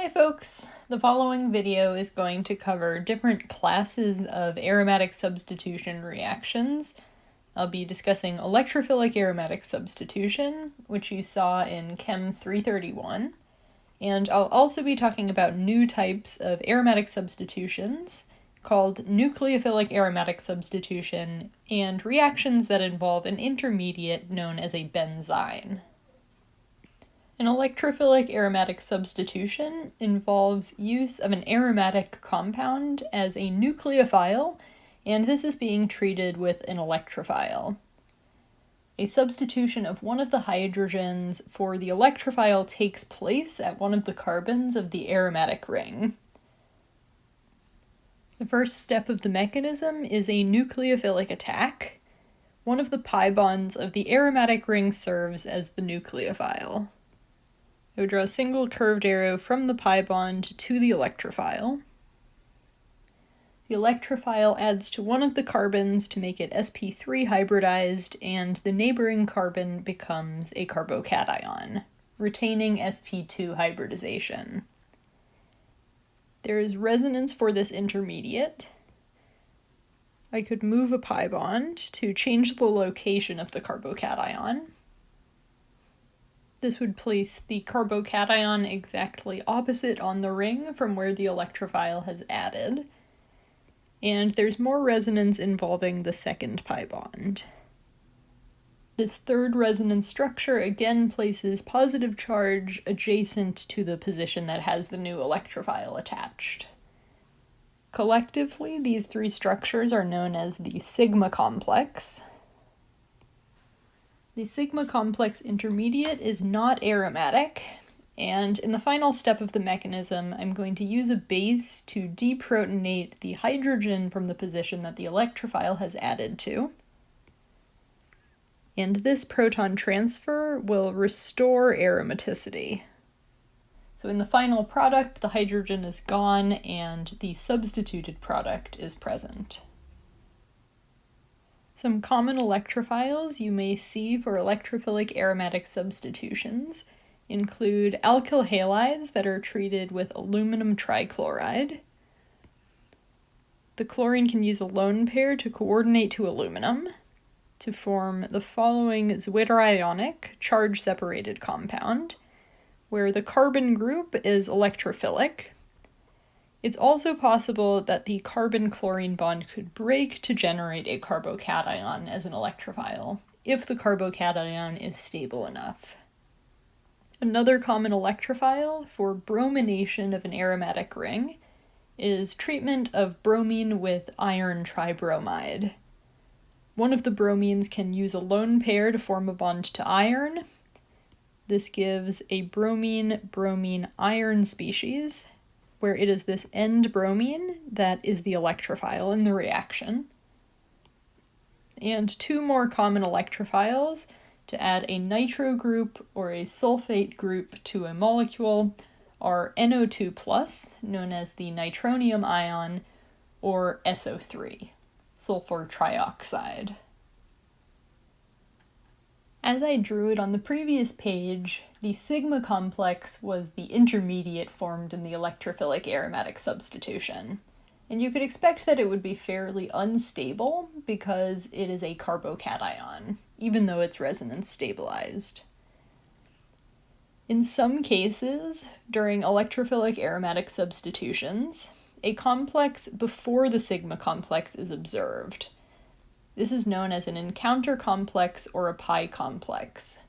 Hi folks! The following video is going to cover different classes of aromatic substitution reactions. I'll be discussing electrophilic aromatic substitution, which you saw in Chem 331, and I'll also be talking about new types of aromatic substitutions called nucleophilic aromatic substitution and reactions that involve an intermediate known as a benzyne. An electrophilic aromatic substitution involves use of an aromatic compound as a nucleophile, and this is being treated with an electrophile. A substitution of one of the hydrogens for the electrophile takes place at one of the carbons of the aromatic ring. The first step of the mechanism is a nucleophilic attack. One of the pi bonds of the aromatic ring serves as the nucleophile. I would draw a single curved arrow from the pi bond to the electrophile. The electrophile adds to one of the carbons to make it sp3 hybridized, and the neighboring carbon becomes a carbocation, retaining sp2 hybridization. There is resonance for this intermediate. I could move a pi bond to change the location of the carbocation. This would place the carbocation exactly opposite on the ring from where the electrophile has added. And there's more resonance involving the second pi bond. This third resonance structure again places positive charge adjacent to the position that has the new electrophile attached. Collectively, these three structures are known as the sigma complex. The sigma complex intermediate is not aromatic, and in the final step of the mechanism, I'm going to use a base to deprotonate the hydrogen from the position that the electrophile has added to. And this proton transfer will restore aromaticity. So in the final product, the hydrogen is gone and the substituted product is present. Some common electrophiles you may see for electrophilic aromatic substitutions include alkyl halides that are treated with aluminum trichloride. The chlorine can use a lone pair to coordinate to aluminum to form the following zwitterionic charge-separated compound, where the carbon group is electrophilic. It's also possible that the carbon-chlorine bond could break to generate a carbocation as an electrophile, if the carbocation is stable enough. Another common electrophile for bromination of an aromatic ring is treatment of bromine with iron tribromide. One of the bromines can use a lone pair to form a bond to iron. This gives a bromine-bromine-iron species, where it is this end bromine that is the electrophile in the reaction. And two more common electrophiles to add a nitro group or a sulfate group to a molecule are NO2+, known as the nitronium ion, or SO3, sulfur trioxide. As I drew it on the previous page, the sigma complex was the intermediate formed in the electrophilic aromatic substitution, and you could expect that it would be fairly unstable because it is a carbocation, even though it's resonance stabilized. In some cases, during electrophilic aromatic substitutions, a complex before the sigma complex is observed. This is known as an encounter complex or a pi complex.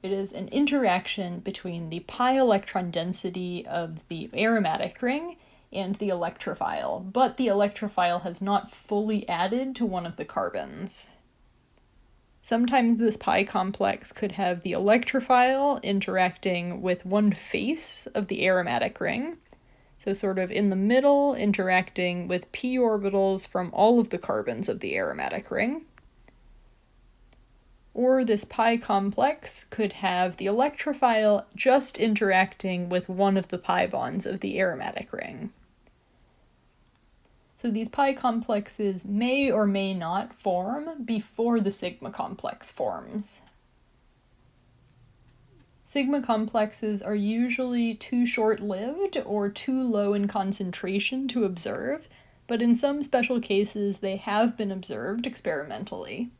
It is an interaction between the pi electron density of the aromatic ring and the electrophile, but the electrophile has not fully added to one of the carbons. Sometimes this pi complex could have the electrophile interacting with one face of the aromatic ring, so sort of in the middle, interacting with p orbitals from all of the carbons of the aromatic ring. Or this pi complex could have the electrophile just interacting with one of the pi bonds of the aromatic ring. So these pi complexes may or may not form before the sigma complex forms. Sigma complexes are usually too short-lived or too low in concentration to observe, but in some special cases they have been observed experimentally.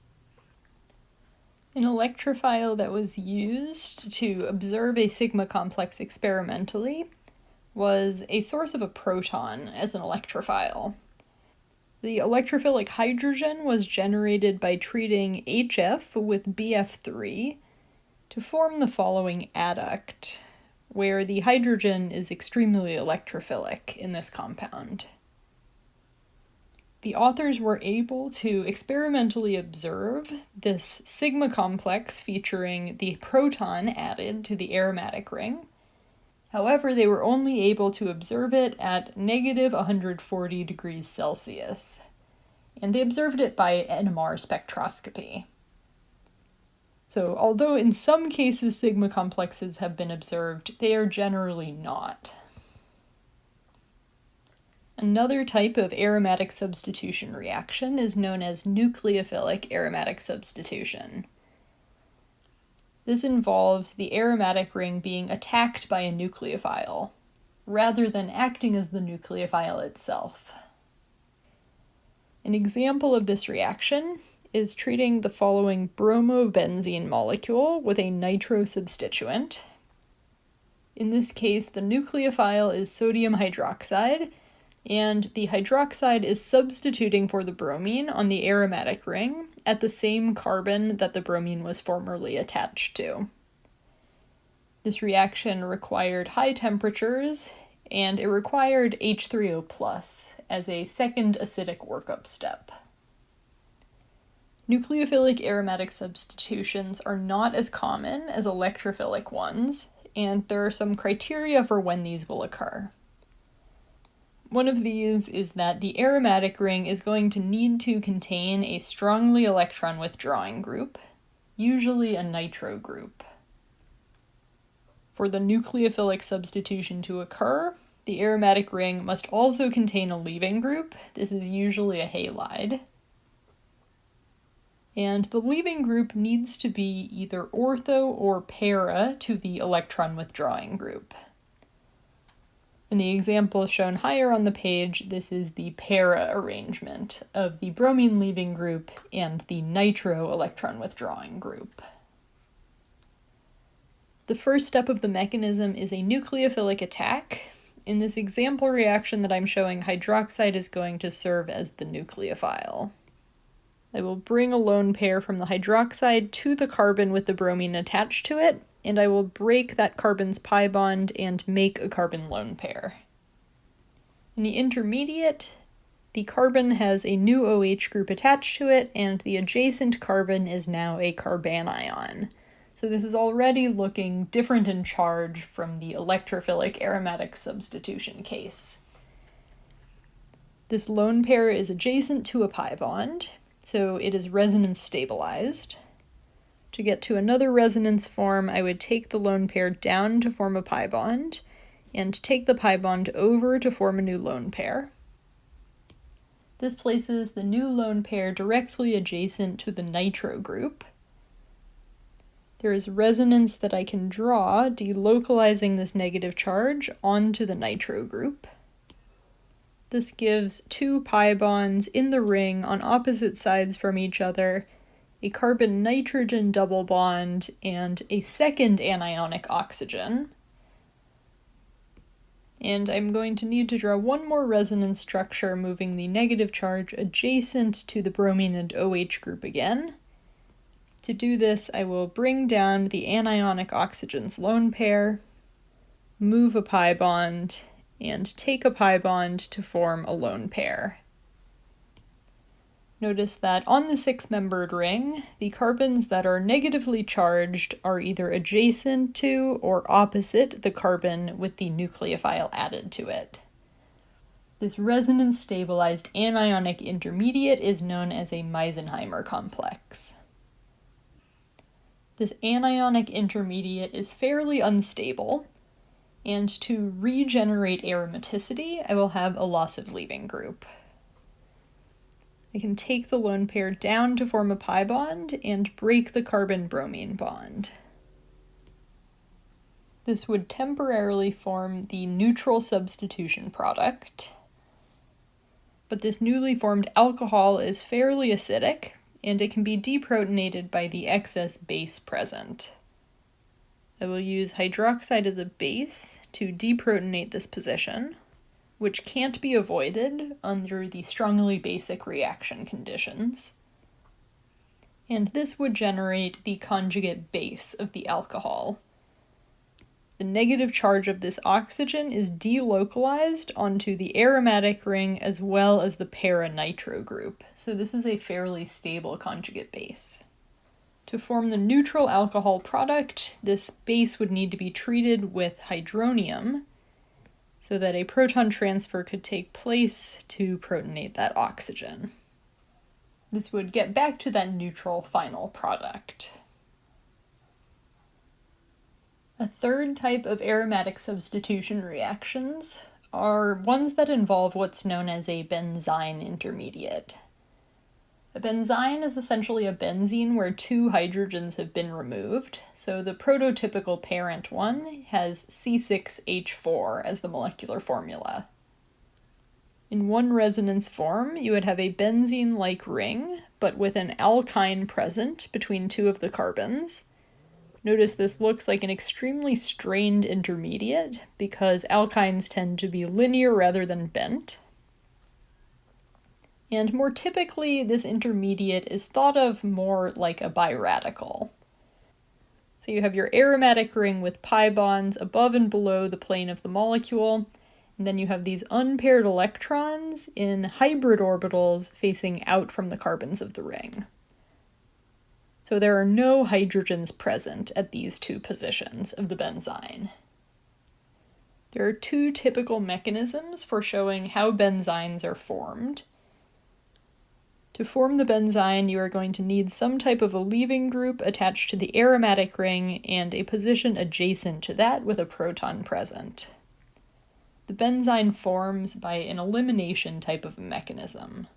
An electrophile that was used to observe a sigma complex experimentally was a source of a proton as an electrophile. The electrophilic hydrogen was generated by treating HF with BF3 to form the following adduct, where the hydrogen is extremely electrophilic in this compound. The authors were able to experimentally observe this sigma complex featuring the proton added to the aromatic ring. However, they were only able to observe it at negative 140 degrees Celsius, and they observed it by NMR spectroscopy. So, although in some cases sigma complexes have been observed, they are generally not. Another type of aromatic substitution reaction is known as nucleophilic aromatic substitution. This involves the aromatic ring being attacked by a nucleophile, rather than acting as the nucleophile itself. An example of this reaction is treating the following bromobenzene molecule with a nitro substituent. In this case, the nucleophile is sodium hydroxide, and the hydroxide is substituting for the bromine on the aromatic ring at the same carbon that the bromine was formerly attached to. This reaction required high temperatures, and it required H3O+ as a second acidic workup step. Nucleophilic aromatic substitutions are not as common as electrophilic ones, and there are some criteria for when these will occur. One of these is that the aromatic ring is going to need to contain a strongly electron withdrawing group, usually a nitro group. For the nucleophilic substitution to occur, the aromatic ring must also contain a leaving group. This is usually a halide. And the leaving group needs to be either ortho or para to the electron withdrawing group. In the example shown higher on the page, this is the para arrangement of the bromine leaving group and the nitro electron withdrawing group. The first step of the mechanism is a nucleophilic attack. In this example reaction that I'm showing, hydroxide is going to serve as the nucleophile. I will bring a lone pair from the hydroxide to the carbon with the bromine attached to it, and I will break that carbon's pi bond and make a carbon lone pair. In the intermediate, the carbon has a new OH group attached to it, and the adjacent carbon is now a carbanion. So this is already looking different in charge from the electrophilic aromatic substitution case. This lone pair is adjacent to a pi bond, so it is resonance stabilized. To get to another resonance form, I would take the lone pair down to form a pi bond, and take the pi bond over to form a new lone pair. This places the new lone pair directly adjacent to the nitro group. There is resonance that I can draw, delocalizing this negative charge onto the nitro group. This gives two pi bonds in the ring on opposite sides from each other, a carbon-nitrogen double bond, and a second anionic oxygen. And I'm going to need to draw one more resonance structure, moving the negative charge adjacent to the bromine and OH group again. To do this, I will bring down the anionic oxygen's lone pair, move a pi bond, and take a pi bond to form a lone pair. Notice that on the six-membered ring, the carbons that are negatively charged are either adjacent to or opposite the carbon with the nucleophile added to it. This resonance-stabilized anionic intermediate is known as a Meisenheimer complex. This anionic intermediate is fairly unstable, and to regenerate aromaticity, I will have a loss of leaving group. I can take the lone pair down to form a pi bond and break the carbon-bromine bond. This would temporarily form the neutral substitution product, but this newly formed alcohol is fairly acidic, and it can be deprotonated by the excess base present. I will use hydroxide as a base to deprotonate this position, which can't be avoided under the strongly basic reaction conditions. And this would generate the conjugate base of the alcohol. The negative charge of this oxygen is delocalized onto the aromatic ring as well as the para-nitro group, so this is a fairly stable conjugate base. To form the neutral alcohol product, this base would need to be treated with hydronium so that a proton transfer could take place to protonate that oxygen. This would get back to that neutral final product. A third type of aromatic substitution reactions are ones that involve what's known as a benzyne intermediate. A benzyne is essentially a benzene where two hydrogens have been removed, so the prototypical parent one has C6H4 as the molecular formula. In one resonance form, you would have a benzene-like ring, but with an alkyne present between two of the carbons. Notice this looks like an extremely strained intermediate because alkynes tend to be linear rather than bent. And more typically, this intermediate is thought of more like a biradical. So you have your aromatic ring with pi bonds above and below the plane of the molecule, and then you have these unpaired electrons in hybrid orbitals facing out from the carbons of the ring. So there are no hydrogens present at these two positions of the benzyne. There are two typical mechanisms for showing how benzynes are formed. To form the benzyne, you are going to need some type of a leaving group attached to the aromatic ring and a position adjacent to that with a proton present. The benzyne forms by an elimination type of mechanism.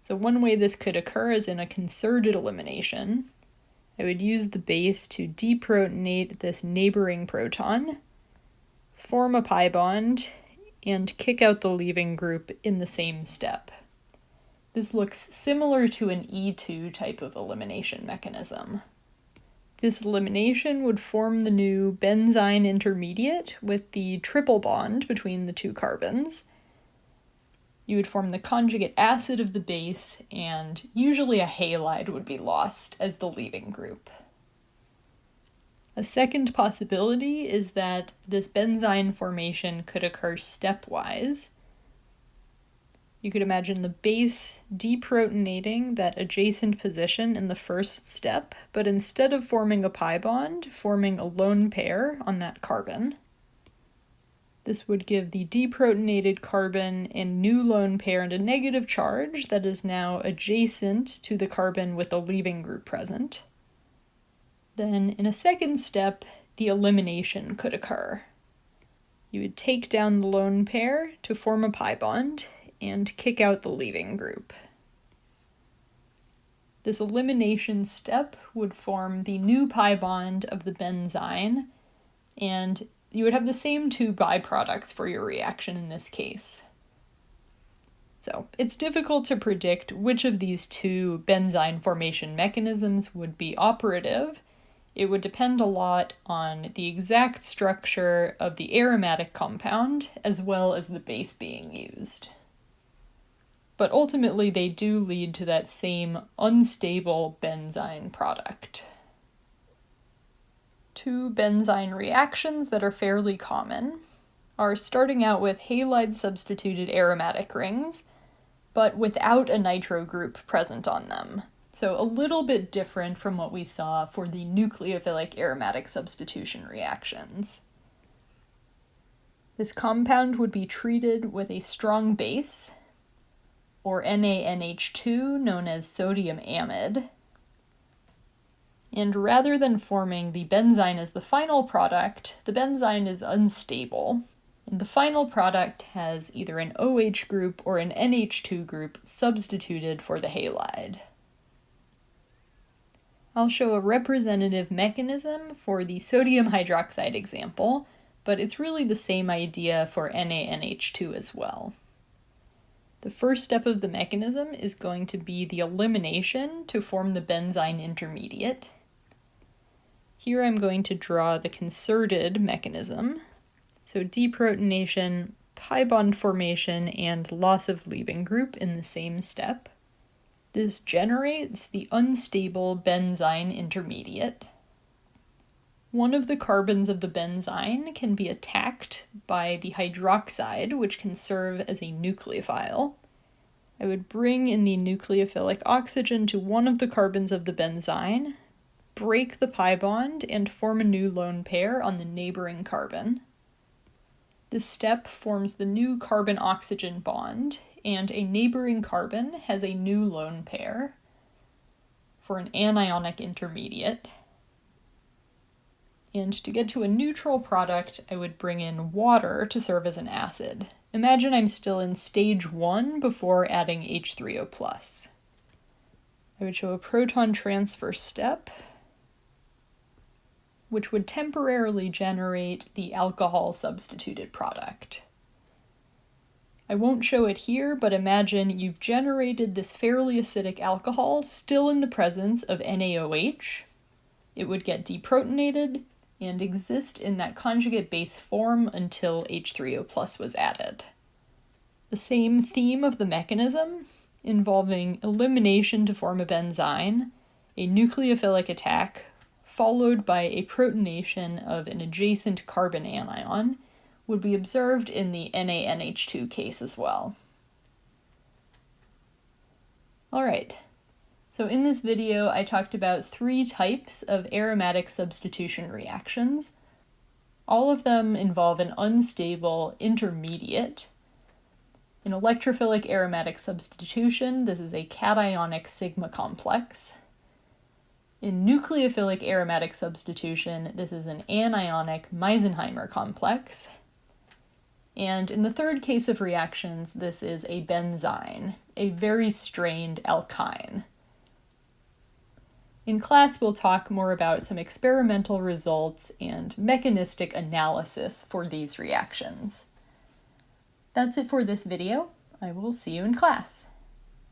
So one way this could occur is in a concerted elimination. I would use the base to deprotonate this neighboring proton, form a pi bond, and kick out the leaving group in the same step. This looks similar to an E2 type of elimination mechanism. This elimination would form the new benzyne intermediate with the triple bond between the two carbons. You would form the conjugate acid of the base, and usually a halide would be lost as the leaving group. A second possibility is that this benzyne formation could occur stepwise. You could imagine the base deprotonating that adjacent position in the first step, but instead of forming a pi bond, forming a lone pair on that carbon. This would give the deprotonated carbon a new lone pair and a negative charge that is now adjacent to the carbon with the leaving group present. Then, in a second step, the elimination could occur. You would take down the lone pair to form a pi bond and kick out the leaving group. This elimination step would form the new pi bond of the benzyne, and you would have the same two byproducts for your reaction in this case. So it's difficult to predict which of these two benzyne formation mechanisms would be operative. It would depend a lot on the exact structure of the aromatic compound as well as the base being used. But ultimately they do lead to that same unstable benzyne product. Two benzyne reactions that are fairly common are starting out with halide-substituted aromatic rings, but without a nitro group present on them. So a little bit different from what we saw for the nucleophilic aromatic substitution reactions. This compound would be treated with a strong base, or NaNH2, known as sodium amide. And rather than forming the benzyne as the final product, the benzyne is unstable, and the final product has either an OH group or an NH2 group substituted for the halide. I'll show a representative mechanism for the sodium hydroxide example, but it's really the same idea for NaNH2 as well. The first step of the mechanism is going to be the elimination to form the benzyne intermediate. Here I'm going to draw the concerted mechanism. So deprotonation, pi bond formation, and loss of leaving group in the same step. This generates the unstable benzyne intermediate. One of the carbons of the benzyne can be attacked by the hydroxide, which can serve as a nucleophile. I would bring in the nucleophilic oxygen to one of the carbons of the benzyne, break the pi bond, and form a new lone pair on the neighboring carbon. This step forms the new carbon-oxygen bond, and a neighboring carbon has a new lone pair for an anionic intermediate. And to get to a neutral product, I would bring in water to serve as an acid. Imagine I'm still in stage 1 before adding H3O+. I would show a proton transfer step, which would temporarily generate the alcohol substituted product. I won't show it here, but imagine you've generated this fairly acidic alcohol still in the presence of NaOH. It would get deprotonated and exist in that conjugate base form until H3O+ was added. The same theme of the mechanism, involving elimination to form a benzyne, a nucleophilic attack, followed by a protonation of an adjacent carbon anion, would be observed in the NaNH2 case as well. Alright, so in this video I talked about 3 types of aromatic substitution reactions. All of them involve an unstable intermediate. In electrophilic aromatic substitution, this is a cationic sigma complex. In nucleophilic aromatic substitution, this is an anionic Meisenheimer complex. And in the third case of reactions, this is a benzyne, a very strained alkyne. In class, we'll talk more about some experimental results and mechanistic analysis for these reactions. That's it for this video. I will see you in class.